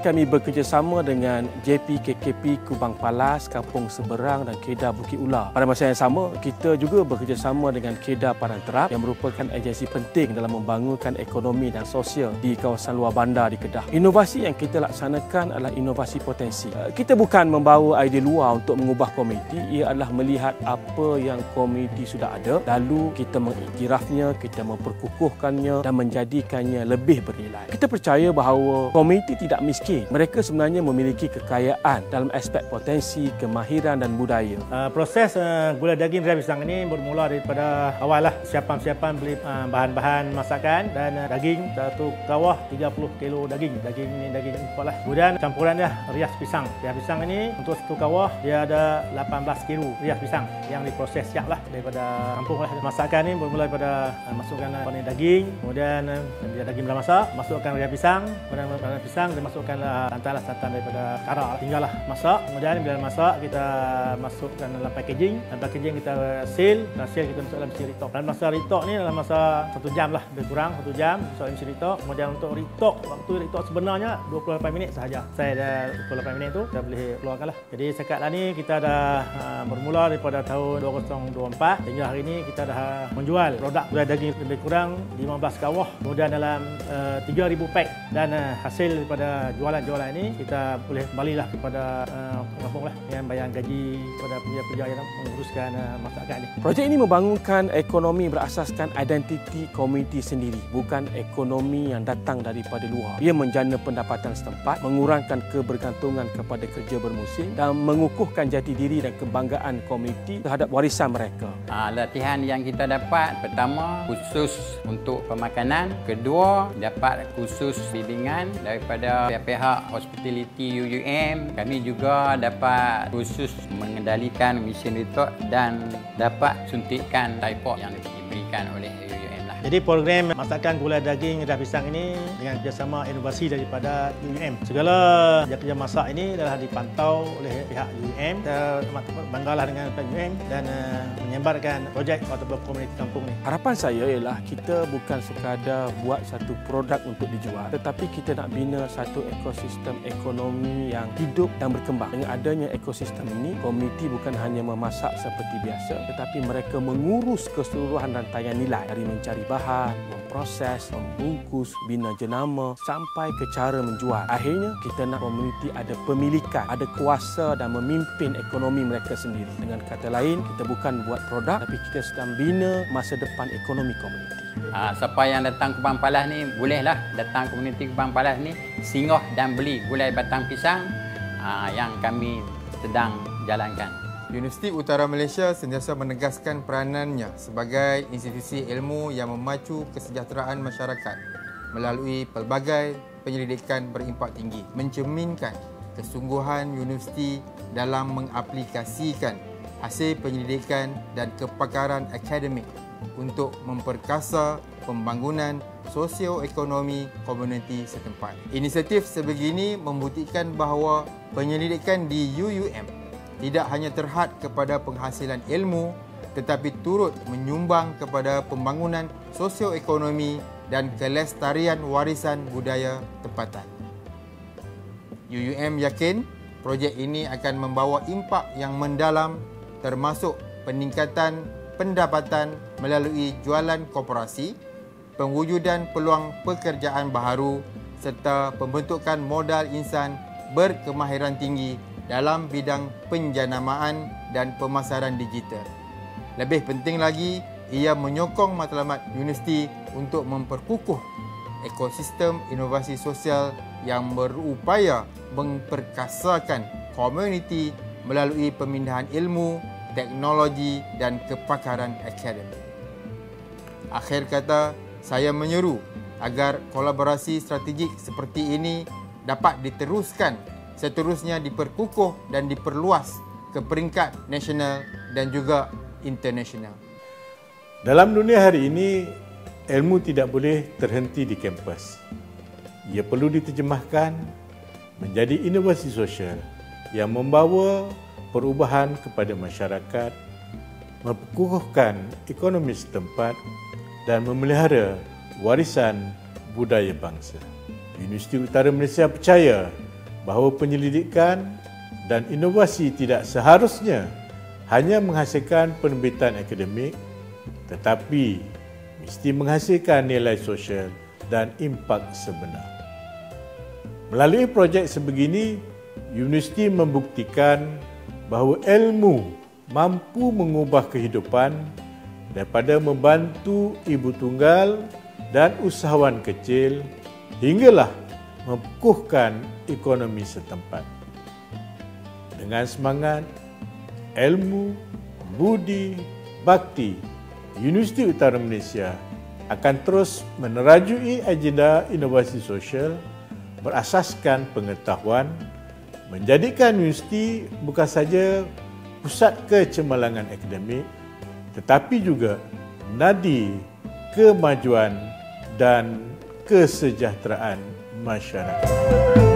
kami bekerjasama dengan JPKKP Kubang Palas, Kampung Seberang dan Kedah Bukit Ular. Pada masa yang sama, kita juga bekerjasama dengan Kedah Padang Terap yang merupakan agensi penting dalam membangunkan ekonomi dan sosial di kawasan luar bandar di Kedah. Inovasi yang kita laksanakan adalah inovasi potensi. Kita bukan membawa idea luar untuk mengubah komuniti, ia adalah melihat apa yang komuniti sudah ada, lalu kita mengiktirafnya, kita memperkukuhkannya dan menjadikannya lebih bernilai. Kita percaya bahawa komuniti tidak miskin. Mereka sebenarnya memiliki kekayaan dalam aspek potensi, kemahiran dan budaya. Proses gulai daging rias pisang ini bermula daripada awal lah. Siapan beli bahan-bahan masakan dan daging satu kawah 30 kilo daging. Daging ini daging import lah. Kemudian campuran dia rias pisang. Rias pisang ini untuk satu kawah dia ada 18 kilo rias pisang yang diproses siap lah daripada kampung lah. Masakan ini bermula daripada masukkan daging, kemudian bila daging dah masak, masukkan rias pisang, kemudian rias pisang dia masukkanlah santan daripada kara, tinggallah masak. Kemudian bila masak kita masukkan dalam packaging, dan packaging kita seal kita masuk dalam mesin retok. Dan masa retok ni dalam masa 1 jam lah, lebih kurang 1 jam masuk dalam mesin retok. Kemudian untuk retok, waktu retok sebenarnya 28 minit sahaja. Saya dah 28 minit tu dah boleh keluarkan lah. Jadi sekarang ni kita dah bermula daripada tahun 2024 hingga hari ini kita dah menjual produk gulai daging lebih kurang 15 kawah, kemudian dalam 3,000 pack, dan hasil daripada jualan-jualan ini kita boleh kembalilah kepada kampung lah yang bayar gaji kepada pekerja yang menguruskan masyarakat ini. Projek ini membangunkan ekonomi berasaskan identiti komuniti sendiri, bukan ekonomi yang datang daripada luar. Ia menjana pendapatan setempat, mengurangkan kebergantungan kepada kerja bermusim dan mengukuhkan jati diri dan kebanggaan komuniti terhadap warisan mereka. Latihan yang kita dapat, pertama khusus untuk pemakanan, kedua dapat khusus bimbingan daripada pihak hospitality UUM. Kami juga dapat khusus mengendalikan mesin retok dan dapat suntikan typhoid yang diberikan oleh UUM lah. Jadi program masakan gulai daging rias pisang ini dengan kerjasama inovasi daripada UUM. Segala kerja masak ini adalah dipantau oleh pihak UUM. Kita amat banggalah dengan pihak UUM dan menyebarkan projek ataupun komuniti kampung ini. Harapan saya ialah kita bukan sekadar buat satu produk untuk dijual, tetapi kita nak bina satu ekosistem ekonomi yang hidup dan berkembang. Dengan adanya ekosistem ini, komuniti bukan hanya memasak seperti biasa, tetapi mereka mengurus keseluruhan rantaian nilai dari mencari bahan, memproses, membungkus, bina jenama sampai ke cara menjual. Akhirnya kita nak komuniti ada pemilikan, ada kuasa dan memimpin ekonomi mereka sendiri. Dengan kata lain, kita bukan buat produk tapi kita sedang bina masa depan ekonomi komuniti. Siapa yang datang ke Kubang Palas ni bolehlah datang komuniti Kubang Palas ni singgah dan beli gulai batang pisang yang kami sedang jalankan. Universiti Utara Malaysia sentiasa menegaskan peranannya sebagai institusi ilmu yang memacu kesejahteraan masyarakat melalui pelbagai penyelidikan berimpak tinggi, mencerminkan kesungguhan universiti dalam mengaplikasikan hasil penyelidikan dan kepakaran akademik untuk memperkasa pembangunan sosioekonomi komuniti setempat. Inisiatif sebegini membuktikan bahawa penyelidikan di UUM tidak hanya terhad kepada penghasilan ilmu tetapi turut menyumbang kepada pembangunan sosioekonomi dan kelestarian warisan budaya tempatan. UUM yakin projek ini akan membawa impak yang mendalam termasuk peningkatan pendapatan melalui jualan koperasi, pewujudan peluang pekerjaan baharu serta pembentukan modal insan berkemahiran tinggi dalam bidang penjanamaan dan pemasaran digital. Lebih penting lagi, ia menyokong matlamat universiti untuk memperkukuh ekosistem inovasi sosial yang berupaya memperkasakan komuniti melalui pemindahan ilmu, teknologi dan kepakaran akademik. Akhir kata, saya menyeru agar kolaborasi strategik seperti ini dapat diteruskan, seterusnya diperkukuh dan diperluas ke peringkat nasional dan juga internasional. Dalam dunia hari ini, ilmu tidak boleh terhenti di kampus. Ia perlu diterjemahkan menjadi inovasi sosial yang membawa perubahan kepada masyarakat, memperkukuhkan ekonomi setempat dan memelihara warisan budaya bangsa. Universiti Utara Malaysia percaya bahawa penyelidikan dan inovasi tidak seharusnya hanya menghasilkan penerbitan akademik, tetapi mesti menghasilkan nilai sosial dan impak sebenar. Melalui projek sebegini, universiti membuktikan bahawa ilmu mampu mengubah kehidupan daripada membantu ibu tunggal dan usahawan kecil hinggalah mengukuhkan ekonomi setempat. Dengan semangat, ilmu, budi, bakti, Universiti Utara Malaysia akan terus menerajui agenda inovasi sosial berasaskan pengetahuan, menjadikan universiti bukan saja pusat kecemerlangan akademik tetapi juga nadi kemajuan dan kesejahteraan masyarakat.